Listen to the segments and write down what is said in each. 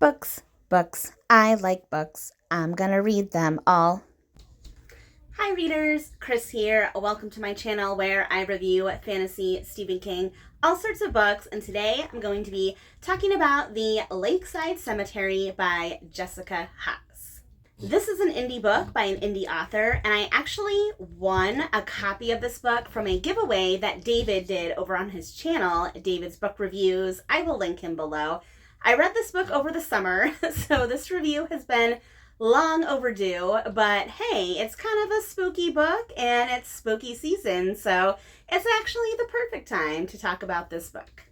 Books, books. I like books. I'm gonna read them all. Hi readers, Chris here. Welcome to my channel where I review fantasy, Stephen King, all sorts of books, and today I'm going to be talking about the Lakeside Cemetery by Jessica Haas. This is an indie book by an indie author, and I actually won a copy of this book from a giveaway that David did over on his channel, David's Book Reviews. I will link him below. I read this book over the summer, so this review has been long overdue, but hey, it's kind of a spooky book and it's spooky season, so it's actually the perfect time to talk about this book.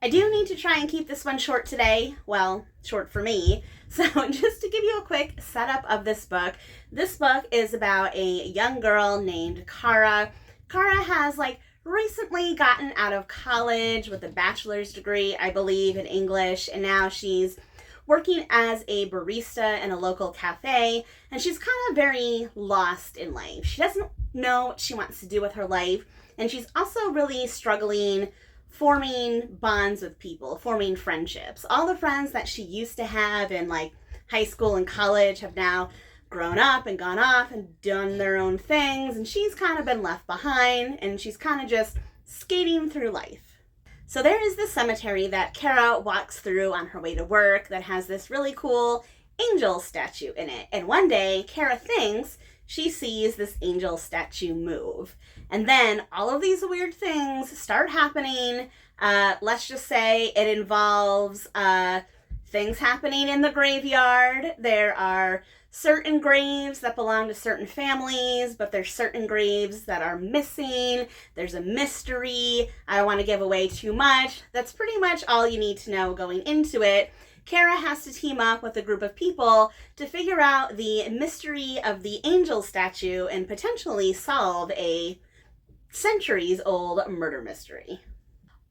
I do need to try and keep this one short today. Well, short for me. So just to give you a quick setup of this book is about a young girl named Kara. Kara has recently gotten out of college with a bachelor's degree, I believe, in English, and now she's working as a barista in a local cafe, and she's kind of very lost in life. She doesn't know what she wants to do with her life, and she's also really struggling forming bonds with people, forming friendships. All the friends that she used to have in high school and college have now grown up and gone off and done their own things, and she's kind of been left behind, and she's kind of just skating through life. So there is this cemetery that Kara walks through on her way to work that has this really cool angel statue in it. And one day, Kara thinks she sees this angel statue move. And then all of these weird things start happening. Let's just say it involves things happening in the graveyard. There are certain graves that belong to certain families, but there's certain graves that are missing. There's a mystery. I don't want to give away too much. That's pretty much all you need to know going into it. Kara has to team up with a group of people to figure out the mystery of the angel statue and potentially solve a centuries-old murder mystery.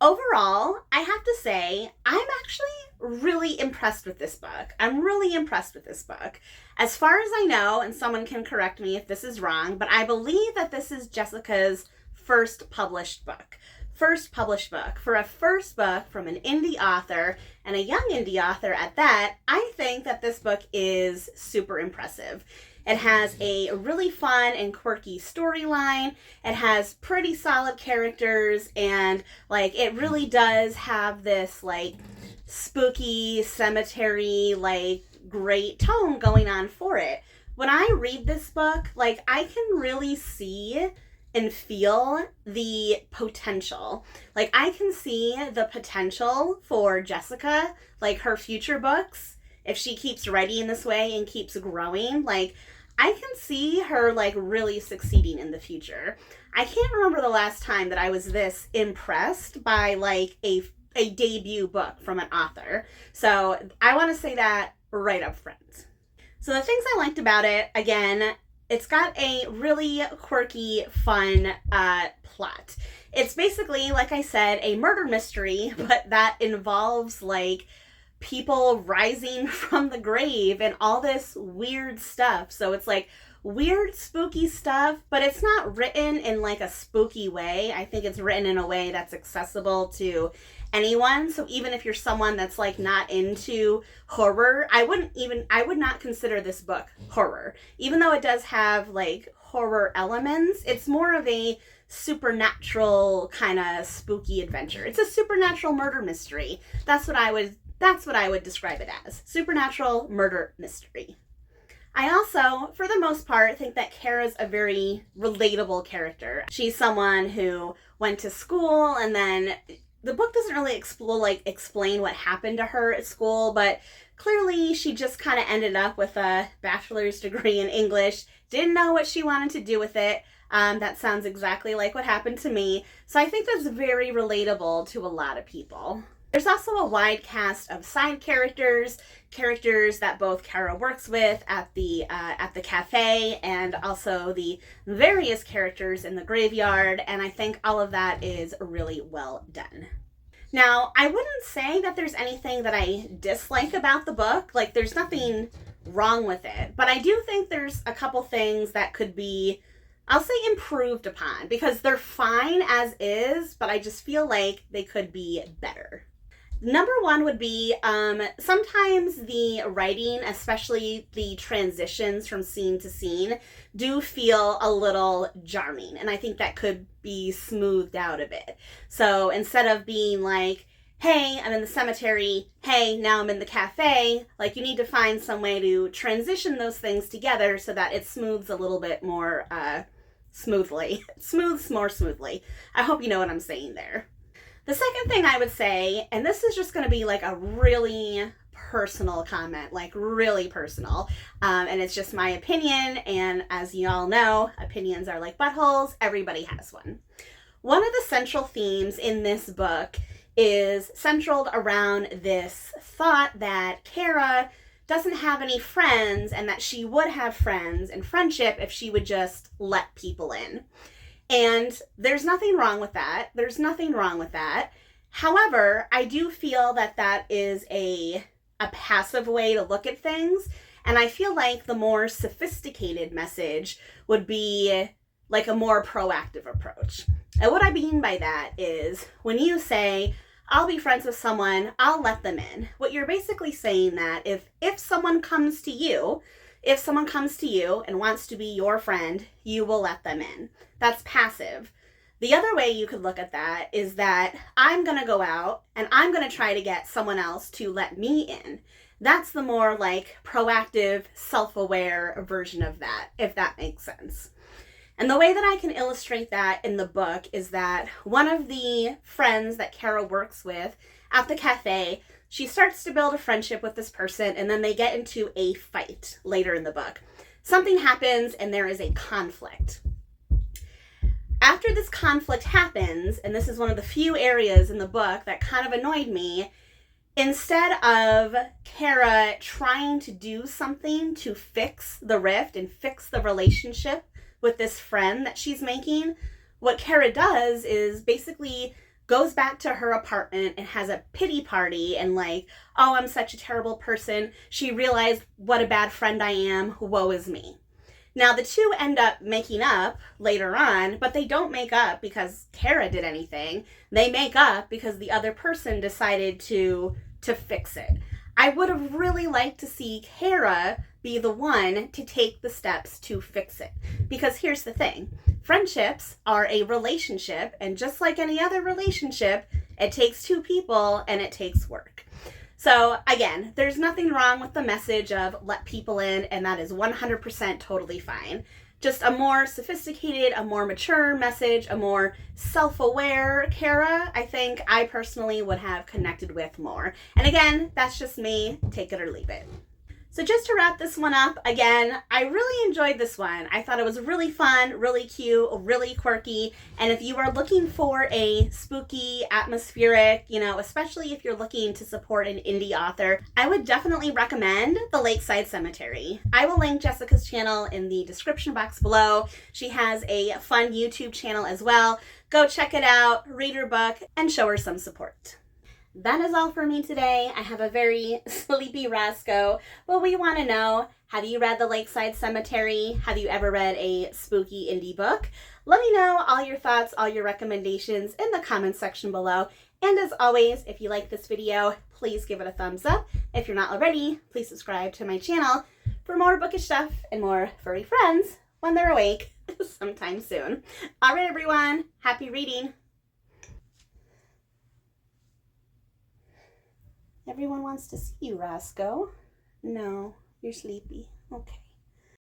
Overall, I have to say, I'm actually really impressed with this book. I'm really impressed with this book. As far as I know, and someone can correct me if this is wrong, but I believe that this is Jessica's first published book. First published book. For a first book from an indie author, and a young indie author at that, I think that this book is super impressive. It has a really fun and quirky storyline. It has pretty solid characters, and it really does have this spooky cemetery great tone going on for it. When I read this book, I can really see and feel the potential. I can see the potential for Jessica, her future books, if she keeps writing this way and keeps growing. I can see her really succeeding in the future. I can't remember the last time that I was this impressed by a debut book from an author. So I want to say that right up front. So the things I liked about it, again, it's got a really quirky, fun plot. It's basically, like I said, a murder mystery, but that involves people rising from the grave and all this weird stuff. So it's weird, spooky stuff, but it's not written in a spooky way. I think it's written in a way that's accessible to anyone. So even if you're someone that's not into horror, I would not consider this book horror. Even though it does have horror elements, it's more of a supernatural kind of spooky adventure. It's a supernatural murder mystery. That's what I would describe it as. Supernatural murder mystery. I also, for the most part, think that Kara's a very relatable character. She's someone who went to school, and then the book doesn't really explain what happened to her at school, but clearly she just kind of ended up with a bachelor's degree in English, didn't know what she wanted to do with it. That sounds exactly like what happened to me. So I think that's very relatable to a lot of people. There's also a wide cast of side characters that both Kara works with at the cafe, and also the various characters in the graveyard, and I think all of that is really well done. Now, I wouldn't say that there's anything that I dislike about the book. There's nothing wrong with it, but I do think there's a couple things that could be, I'll say, improved upon, because they're fine as is, but I just feel like they could be better. Number one would be sometimes the writing, especially the transitions from scene to scene, do feel a little jarring. And I think that could be smoothed out a bit. So instead of being like, hey, I'm in the cemetery, hey, now I'm in the cafe, like you need to find some way to transition those things together so that it smooths a little bit more smoothly. Smooths more smoothly. I hope you know what I'm saying there. The second thing I would say, and this is just going to be like a really personal comment, like really personal, and it's just my opinion, and as you all know, opinions are like buttholes, everybody has one. One of the central themes in this book is centered around this thought that Kara doesn't have any friends and that she would have friends and friendship if she would just let people in. And there's nothing wrong with that. There's nothing wrong with that. However, I do feel that that is a passive way to look at things. And I feel like the more sophisticated message would be like a more proactive approach. And what I mean by that is when you say, I'll be friends with someone, I'll let them in. What you're basically saying that if someone comes to you, if someone comes to you and wants to be your friend, you will let them in. That's passive. The other way you could look at that is that I'm going to go out and I'm going to try to get someone else to let me in. That's the more like proactive, self-aware version of that, if that makes sense. And the way that I can illustrate that in the book is that one of the friends that Kara works with at the cafe, she starts to build a friendship with this person, and then they get into a fight later in the book. Something happens and there is a conflict. After this conflict happens, and this is one of the few areas in the book that kind of annoyed me, instead of Kara trying to do something to fix the rift and fix the relationship with this friend that she's making, what Kara does is basically goes back to her apartment and has a pity party and like, oh, I'm such a terrible person. She realized what a bad friend I am. Woe is me. Now, the two end up making up later on, but they don't make up because Kara did anything. They make up because the other person decided to fix it. I would have really liked to see Kara be the one to take the steps to fix it. Because here's the thing. Friendships are a relationship, and just like any other relationship, it takes two people and it takes work. So again, there's nothing wrong with the message of let people in, and that is 100% totally fine. Just a more sophisticated, a more mature message, a more self-aware Kara, I think I personally would have connected with more. And again, that's just me, take it or leave it. So just to wrap this one up, again, I really enjoyed this one. I thought it was really fun, really cute, really quirky. And if you are looking for a spooky, atmospheric, especially if you're looking to support an indie author, I would definitely recommend The Lakeside Cemetery. I will link Jessica's channel in the description box below. She has a fun YouTube channel as well. Go check it out, read her book, and show her some support. That is all for me today. I have a very sleepy Rasco, but we want to know, have you read The Lakeside Cemetery? Have you ever read a spooky indie book? Let me know all your thoughts, all your recommendations in the comments section below. And as always, if you like this video, please give it a thumbs up. If you're not already, please subscribe to my channel for more bookish stuff and more furry friends when they're awake sometime soon. All right, everyone, happy reading. Everyone wants to see you, Roscoe. No, you're sleepy. Okay.